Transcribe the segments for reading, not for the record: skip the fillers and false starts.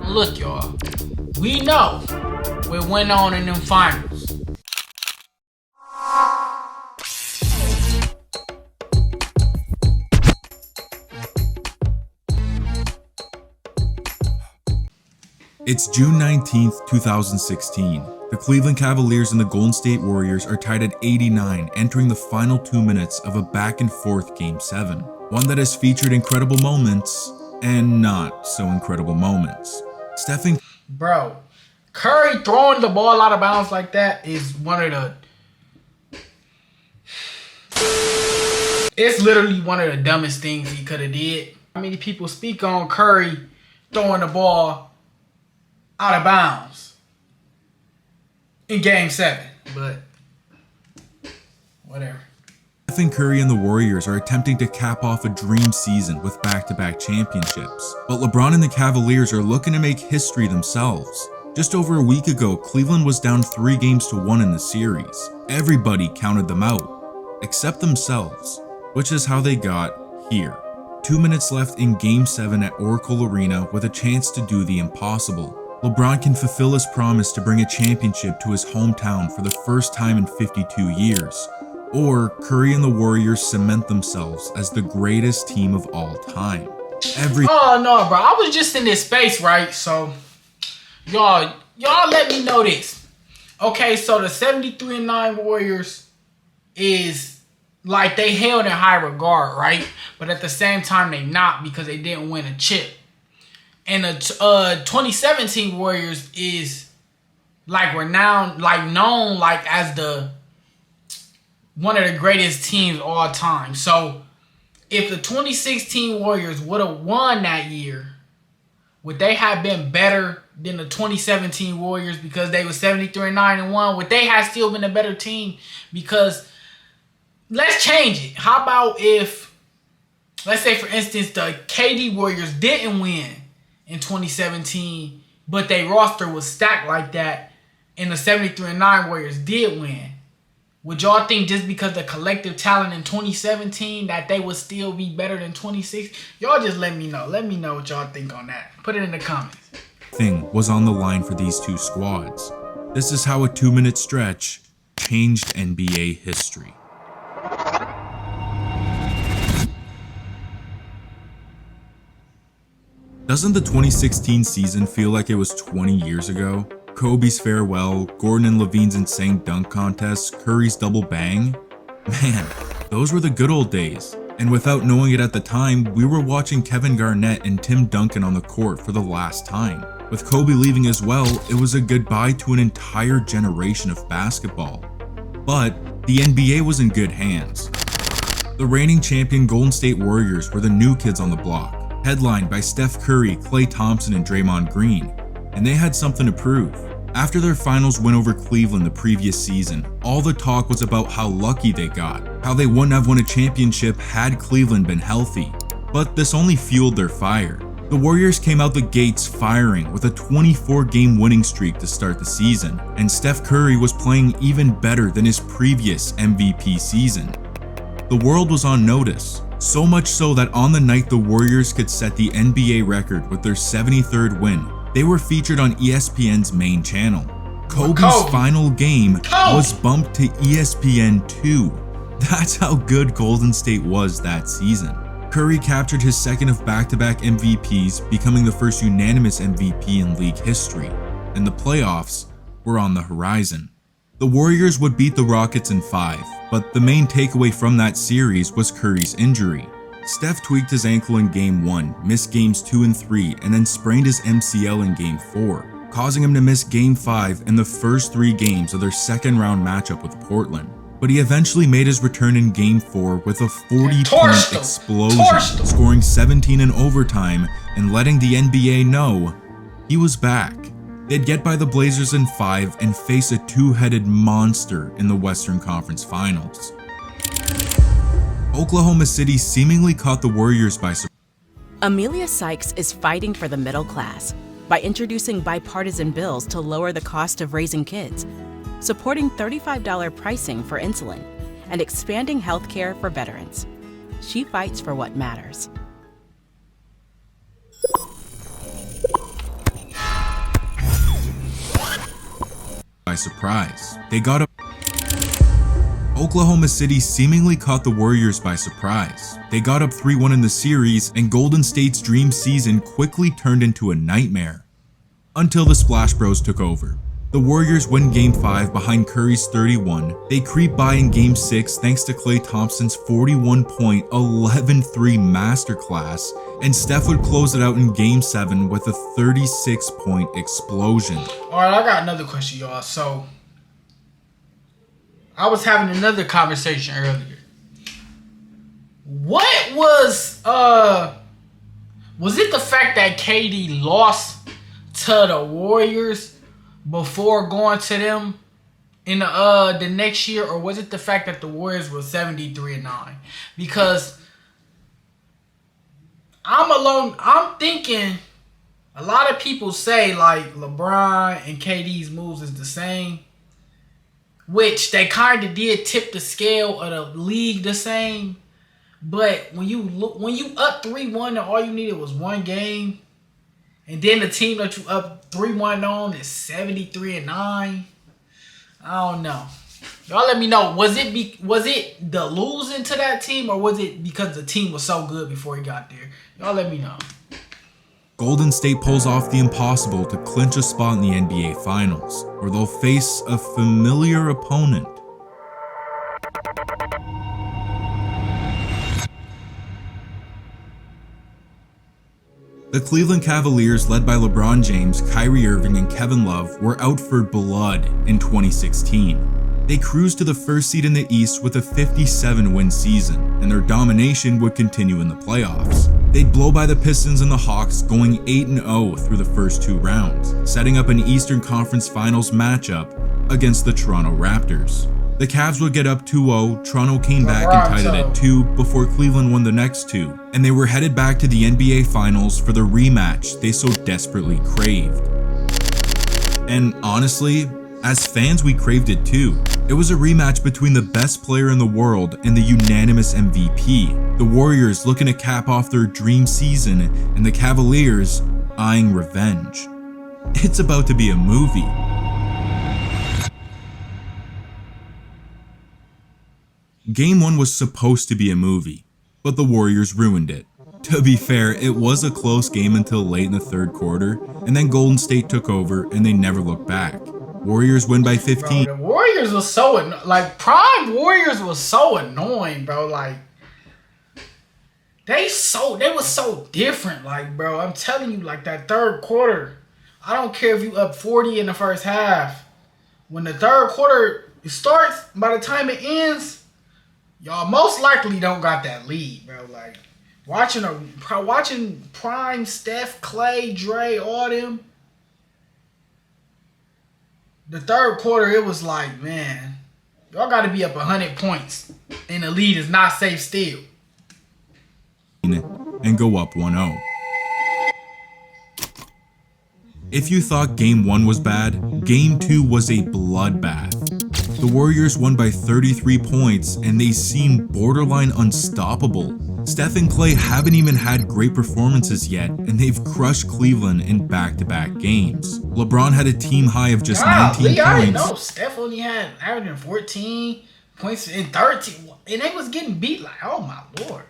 Look, y'all, we know what went on in them finals. It's June 19th, 2016. The Cleveland Cavaliers and the Golden State Warriors are tied at 89, entering the final 2 minutes of a back-and-forth Game 7. One that has featured incredible moments and not so incredible moments. Bro, Curry throwing the ball out of bounds like that is it's literally one of the dumbest things he could have did. How many people speak on Curry throwing the ball out of bounds in Game 7, but whatever. Stephen Curry and the Warriors are attempting to cap off a dream season with back-to-back championships, but LeBron and the Cavaliers are looking to make history themselves. Just over a week ago, Cleveland was down 3-1 in the series. Everybody counted them out, except themselves, which is how they got here. 2 minutes left in Game 7 at Oracle Arena with a chance to do the impossible. LeBron can fulfill his promise to bring a championship to his hometown for the first time in 52 years. Or Curry and the Warriors cement themselves as the greatest team of all time. Oh no, bro. I was just in this space, right? So, y'all let me know this. Okay, so the 73-9 Warriors is like they held in high regard, right? But at the same time, they not because they didn't win a chip. And the 2017 Warriors is like renowned, like known like as the one of the greatest teams all time. So if the 2016 Warriors would have won that year, would they have been better than the 2017 Warriors because they were 73-9-1? Would they have still been a better team? Because let's change it. How about if, let's say for instance, the KD Warriors didn't win in 2017, but their roster was stacked like that, and the 73-9 Warriors did win. Would y'all think just because the collective talent in 2017 that they would still be better than 26? Y'all just let me know. Let me know what y'all think on that. Put it in the comments. Thing was on the line for these two squads. This is how a 2-minute stretch changed NBA history. Doesn't the 2016 season feel like it was 20 years ago? Kobe's farewell, Gordon and Levine's insane dunk contest, Curry's double bang? Man, those were the good old days. And without knowing it at the time, we were watching Kevin Garnett and Tim Duncan on the court for the last time. With Kobe leaving as well, it was a goodbye to an entire generation of basketball. But the NBA was in good hands. The reigning champion Golden State Warriors were the new kids on the block, headlined by Steph Curry, Klay Thompson, and Draymond Green, and they had something to prove. After their finals win over Cleveland the previous season, all the talk was about how lucky they got, how they wouldn't have won a championship had Cleveland been healthy. But this only fueled their fire. The Warriors came out the gates firing with a 24-game winning streak to start the season, and Steph Curry was playing even better than his previous MVP season. The world was on notice. So much so that on the night the Warriors could set the NBA record with their 73rd win, they were featured on ESPN's main channel. Kobe's final game was bumped to ESPN2. That's how good Golden State was that season. Curry captured his second of back-to-back MVPs, becoming the first unanimous MVP in league history, and the playoffs were on the horizon. The Warriors would beat the Rockets in 5, but the main takeaway from that series was Curry's injury. Steph tweaked his ankle in Game 1, missed Games 2 and 3, and then sprained his MCL in Game 4, causing him to miss Game 5 and the first 3 games of their second-round matchup with Portland. But he eventually made his return in Game 4 with a 40-point explosion, scoring 17 in overtime and letting the NBA know he was back. They'd get by the Blazers in 5 and face a two-headed monster in the Western Conference Finals. Oklahoma City seemingly caught the Warriors by surprise. Amelia Sykes is fighting for the middle class by introducing bipartisan bills to lower the cost of raising kids, supporting $35 pricing for insulin, and expanding health care for veterans. She fights for what matters. by surprise. They got up. Oklahoma City seemingly caught the Warriors by surprise. They got up 3-1 in the series, and Golden State's dream season quickly turned into a nightmare. Until the Splash Bros took over. The Warriors win Game 5 behind Curry's 31. They creep by in Game 6 thanks to Klay Thompson's 41-point 11-3 masterclass, and Steph would close it out in Game 7 with a 36-point explosion. Alright, I got another question, y'all. So, I was having another conversation earlier. What was it the fact that KD lost to the Warriors before going to them in the next year, or was it the fact that the Warriors were 73-9? Because I'm thinking a lot of people say like LeBron and KD's moves is the same, which they kind of did tip the scale of the league the same. But when you up 3-1 and all you needed was one game, and then the team that you up 3-1 on is 73-9, I don't know. Y'all let me know. Was it the losing to that team, or was it because the team was so good before he got there? Y'all let me know. Golden State pulls off the impossible to clinch a spot in the NBA Finals, where they'll face a familiar opponent. The Cleveland Cavaliers, led by LeBron James, Kyrie Irving, and Kevin Love, were out for blood in 2016. They cruised to the first seed in the East with a 57-win season, and their domination would continue in the playoffs. They'd blow by the Pistons and the Hawks, going 8-0 through the first two rounds, setting up an Eastern Conference Finals matchup against the Toronto Raptors. The Cavs would get up 2-0, Toronto came back and tied it at 2 before Cleveland won the next two, and they were headed back to the NBA Finals for the rematch they so desperately craved. And honestly, as fans we craved it too. It was a rematch between the best player in the world and the unanimous MVP, the Warriors looking to cap off their dream season, and the Cavaliers eyeing revenge. It's about to be a movie. Game 1 was supposed to be a movie, but the Warriors ruined it. To be fair, it was a close game until late in the third quarter, and then Golden State took over and they never looked back. Warriors win by 15. Bro, the Warriors was so prime Warriors was so annoying, bro. Like they was so different, like, bro. I'm telling you, like that third quarter. I don't care if you up 40 in the first half. When the third quarter starts, by the time it ends, y'all most likely don't got that lead, bro. Like watching prime Steph, Clay, Dre, all them. The third quarter, it was like, man, y'all got to be up 100 points, and the lead is not safe still. And go up 1-0. If you thought Game 1 was bad, Game 2 was a bloodbath. The Warriors won by 33 points, and they seem borderline unstoppable. Steph and Klay haven't even had great performances yet, and they've crushed Cleveland in back-to-back games. LeBron had a team high of just 19 points. I didn't know Steph only had averaging 14 points in 13, and they was getting beat like, oh my lord.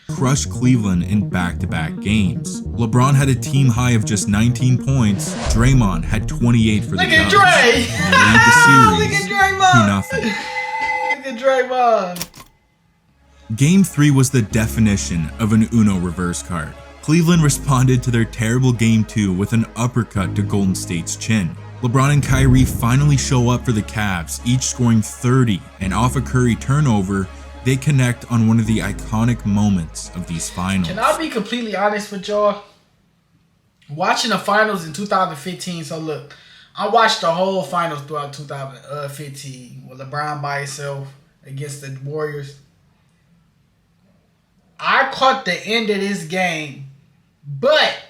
Crushed Cleveland in back-to-back games. LeBron had a team high of just 19 points. Draymond had 28 for the Dubs. Look at Dre! Look at Draymond! 2-0. Look at Draymond! Game 3 was the definition of an Uno reverse card. Cleveland responded to their terrible Game 2 with an uppercut to Golden State's chin. LeBron and Kyrie finally show up for the Cavs, each scoring 30, and off a Curry turnover, they connect on one of the iconic moments of these finals. Can I be completely honest with y'all? Watching the finals in 2015, so look, I watched the whole finals throughout 2015 with LeBron by himself against the Warriors. I caught the end of this game, but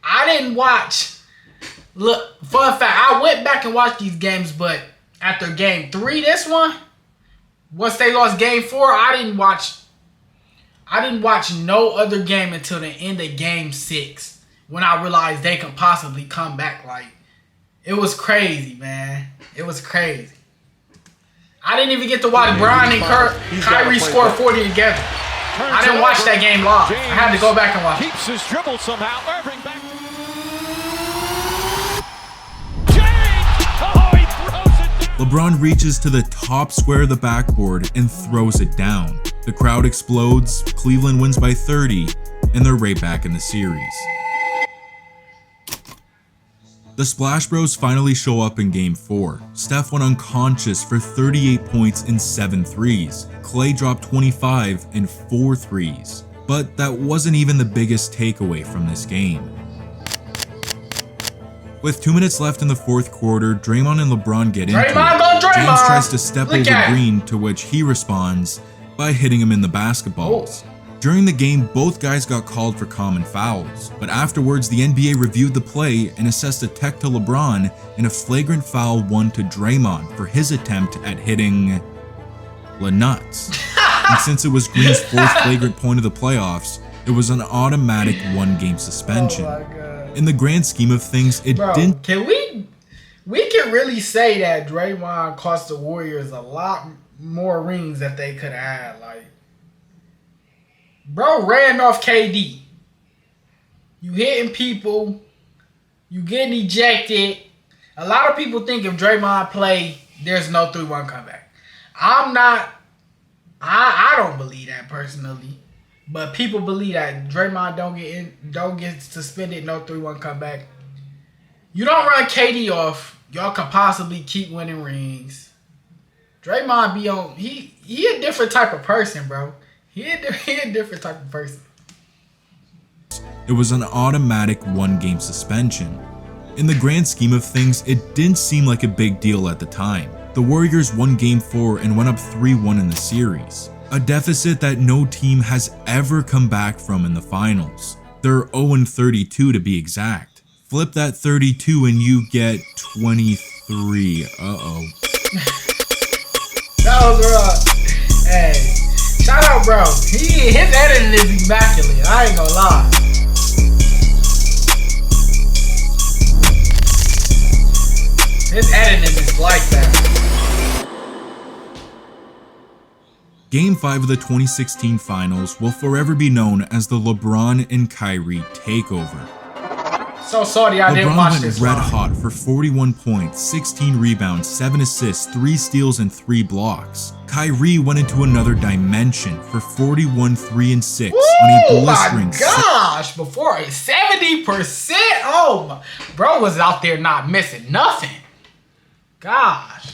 I didn't watch. Look, fun fact, I went back and watched these games, but after Game 3, this one, once they lost Game 4, I didn't watch no other game until the end of Game 6, when I realized they could possibly come back. Like, It was crazy, man. It was crazy. I didn't even get to watch Bron and Kyrie score 40 together. I didn't watch that game live. I had to go back and watch it. Keeps his dribble somehow. Irving back. LeBron reaches to the top square of the backboard and throws it down. The crowd explodes, Cleveland wins by 30, and they're right back in the series. The Splash Bros finally show up in Game 4. Steph went unconscious for 38 points and 7 threes. Clay dropped 25 and 4 threes. But that wasn't even the biggest takeaway from this game. With 2 minutes left in the fourth quarter, Draymond and LeBron get into it. James tries to step over Green, to which he responds by hitting him in the basketballs. During the game, both guys got called for common fouls, but afterwards the NBA reviewed the play and assessed a tech to LeBron and a flagrant foul one to Draymond for his attempt at hitting LeNuts. And since it was Green's fourth flagrant point of the playoffs, it was an automatic 1-game suspension. Oh my God. In the grand scheme of things, it didn't. Can we can really say that Draymond cost the Warriors a lot more rings that they could have had. Like, bro ran off KD. You hitting people. You getting ejected. A lot of people think if Draymond play, there's no 3-1 comeback. I don't believe that personally. But people believe that Draymond don't get suspended, no 3-1 comeback. You don't run KD off, y'all could possibly keep winning rings. Draymond be on he a different type of person, bro. He a different type of person. It was an automatic 1-game suspension. In the grand scheme of things, it didn't seem like a big deal at the time. The Warriors won Game 4 and went up 3-1 in the series. A deficit that no team has ever come back from in the finals. They're 0-32 to be exact. Flip that 32 and you get 23. Uh-oh. That was rough. Hey, shout out, bro. His editing is immaculate. I ain't gonna lie. His editing is like that. Game 5 of the 2016 finals will forever be known as the LeBron and Kyrie takeover. So sorry I didn't watch this. LeBron went red hot for 41 points, 16 rebounds, 7 assists, 3 steals, and 3 blocks. Kyrie went into another dimension for 41, 3, and 6 on a blistering. Oh my gosh! Before a 70%. Oh my, bro was out there not missing nothing. Gosh.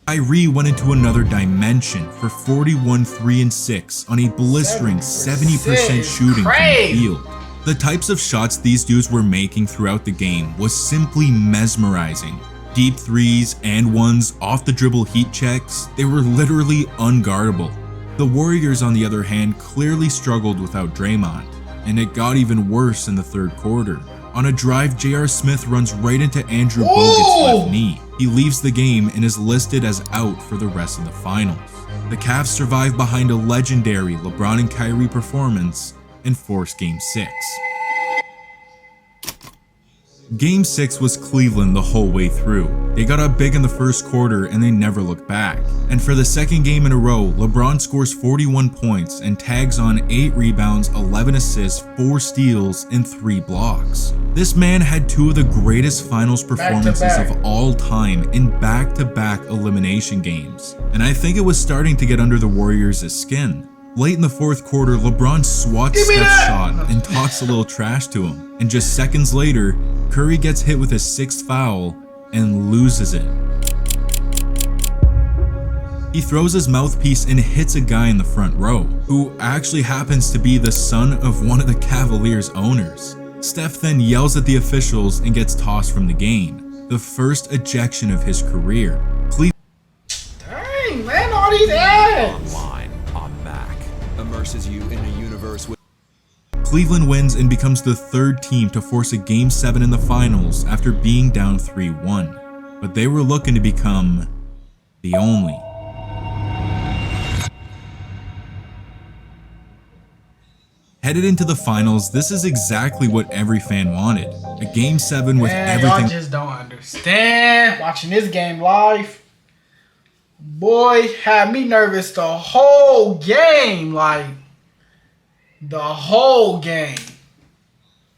Kyrie went into another dimension for 41, 3, and 6 on a blistering 70% shooting from the field. The types of shots these dudes were making throughout the game was simply mesmerizing. Deep threes and ones, off the dribble heat checks, they were literally unguardable. The Warriors, on the other hand, clearly struggled without Draymond, and it got even worse in the third quarter. On a drive, J.R. Smith runs right into Andrew Bogut's left knee. He leaves the game and is listed as out for the rest of the finals. The Cavs survive behind a legendary LeBron and Kyrie performance and force Game 6. Game 6 was Cleveland the whole way through. They got up big in the first quarter and they never looked back. And for the second game in a row, LeBron scores 41 points and tags on 8 rebounds, 11 assists, 4 steals, and 3 blocks. This man had 2 of the greatest finals performances of all time in back-to-back elimination games. And I think it was starting to get under the Warriors' skin. Late in the fourth quarter, LeBron swats Steph's shot and talks a little trash to him. And just seconds later, Curry gets hit with his 6th foul and loses it. He throws his mouthpiece and hits a guy in the front row, who actually happens to be the son of one of the Cavaliers' owners. Steph then yells at the officials and gets tossed from the game, the first ejection of his career. Dang, man, all these ads! Online on Mac immerses you in a universe with Cleveland wins and becomes the 3rd team to force a Game 7 in the finals after being down 3-1. But they were looking to become the only. Headed into the finals, this is exactly what every fan wanted. A Game 7 with everything. Y'all just don't understand. Watching this game live, boy, had me nervous the whole game. Like, the whole game.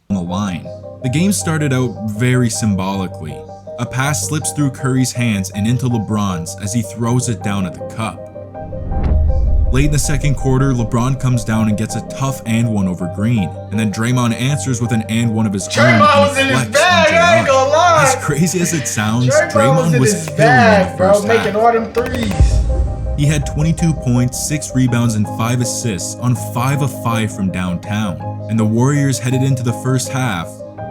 On the line. The game started out very symbolically. A pass slips through Curry's hands and into LeBron's as he throws it down at the cup. Late in the second quarter, LeBron comes down and gets a tough and one over Green, and then Draymond answers with an and one of his own. Draymond was in his bag, I ain't gonna lie. As crazy as it sounds, Draymond was in his bag, bro, making all them threes. He had 22 points, 6 rebounds, and 5 assists on 5 of 5 from downtown, and the Warriors headed into the first half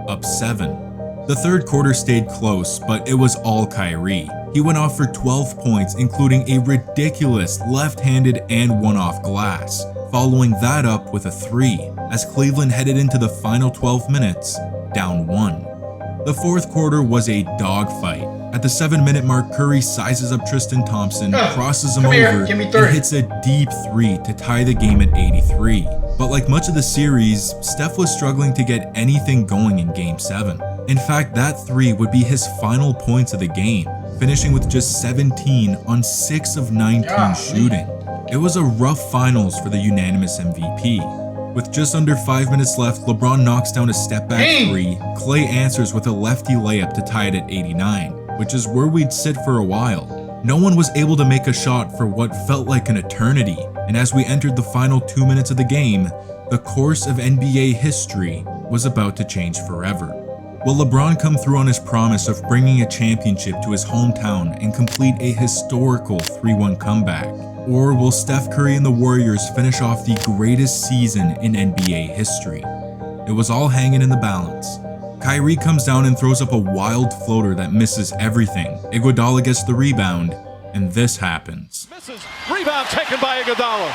up 7. The third quarter stayed close, but it was all Kyrie. He went off for 12 points, including a ridiculous left-handed and one off glass, following that up with a 3, as Cleveland headed into the final 12 minutes, down 1. The fourth quarter was a dogfight. At the 7-minute mark, Curry sizes up Tristan Thompson, crosses him over, and hits a deep 3 to tie the game at 83. But like much of the series, Steph was struggling to get anything going in Game 7. In fact, that 3 would be his final points of the game, finishing with just 17 on 6 of 19 shooting. It was a rough finals for the unanimous MVP. With just under 5 minutes left, LeBron knocks down a step-back 3, Klay answers with a lefty layup to tie it at 89, which is where we'd sit for a while. No one was able to make a shot for what felt like an eternity, and as we entered the final 2 minutes of the game, the course of NBA history was about to change forever. Will LeBron come through on his promise of bringing a championship to his hometown and complete a historical 3-1 comeback? Or will Steph Curry and the Warriors finish off the greatest season in NBA history? It was all hanging in the balance. Kyrie comes down and throws up a wild floater that misses everything. Iguodala gets the rebound, and this happens. Misses. Rebound taken by Iguodala.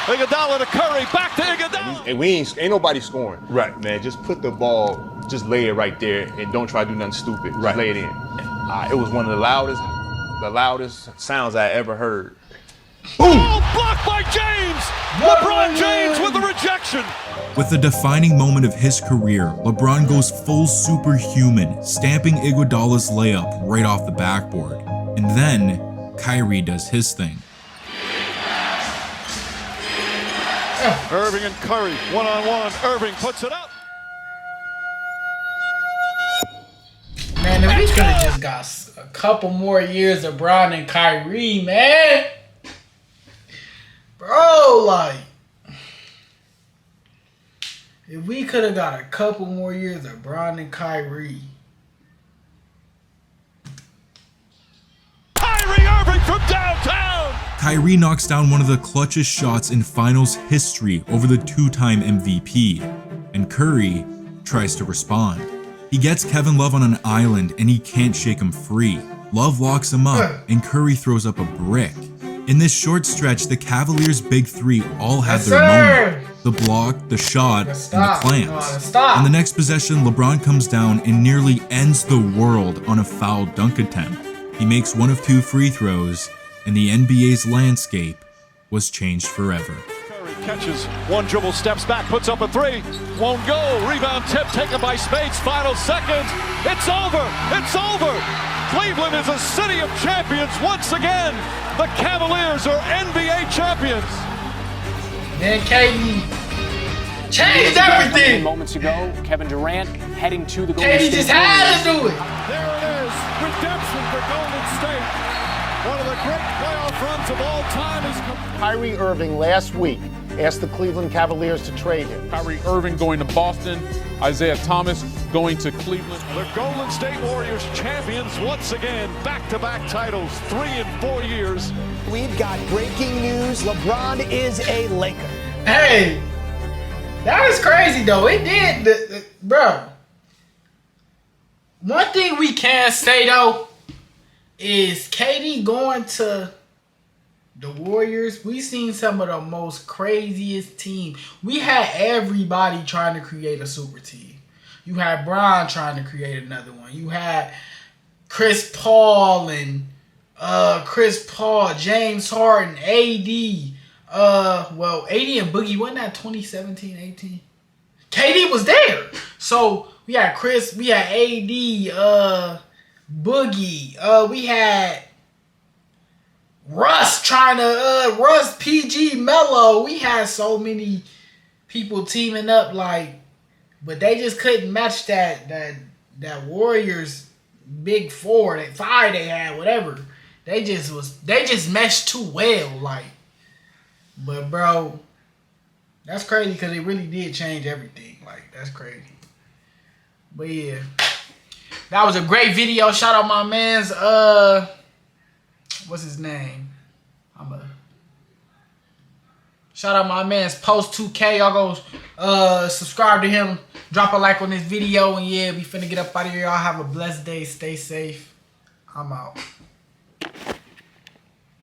Iguodala to Curry, back to Iguodala. And we ain't nobody scoring. Right, man. Just put the ball, just lay it right there, and don't try to do nothing stupid. Just lay it in. It was one of the loudest sounds I ever heard. Oh, blocked by James! LeBron James with the rejection. With the defining moment of his career, LeBron goes full superhuman, stamping Iguodala's layup right off the backboard. And then, Kyrie does his thing. Irving and Curry, one-on-one. Irving puts it up. Man, if we could have just got a couple more years of Bron and Kyrie, man. Bro, like, if we could have got a couple more years of Bron and Kyrie. Kyrie Irving from downtown. Kyrie knocks down one of the clutchest shots in finals history over the 2-time MVP, and Curry tries to respond. He gets Kevin Love on an island and he can't shake him free. Love locks him up and Curry throws up a brick. In this short stretch, the Cavaliers' big 3 all had their moment. The block, the shot, and the clamps. On the next possession, LeBron comes down and nearly ends the world on a foul dunk attempt. He makes one of 2 free throws, and the NBA's landscape was changed forever. Curry catches, one dribble, steps back, puts up a 3, won't go. Rebound tip taken by Spades, final seconds. It's over, it's over. Cleveland is a city of champions once again. The Cavaliers are NBA champions. Man, KD changed everything. Moments ago, Kevin Durant heading to the Golden State. KD just had to do it. There it is, redemption for Golden State. One of the great playoff runs of all time is Kyrie Irving last week asked the Cleveland Cavaliers to trade him. Kyrie Irving going to Boston, Isaiah Thomas going to Cleveland. The Golden State Warriors champions once again, back-to-back titles, 3 in 4 years. We've got breaking news. LeBron is a Laker. Hey, that is crazy though. It did, bro. One thing we can say though is KD going to the Warriors. We seen some of the most craziest team. We had everybody trying to create a super team. You had Bron trying to create another one. You had Chris Paul, James Harden, AD, Well, AD and Boogie, wasn't that 2017, 18? KD was there. So we had Chris, we had AD, Boogie, we had Russ Russ, PG, Melo. We had so many people teaming up, like, but they just couldn't match that Warriors big four, that five they had, whatever. They just meshed too well, like. But bro, that's crazy because it really did change everything. Like, that's crazy. But yeah, that was a great video. Shout out my man's what's his name? Shout out my man's Post 2K. Y'all go subscribe to him. Drop a like on this video. And yeah, we finna get up out of here. Y'all have a blessed day. Stay safe. I'm out.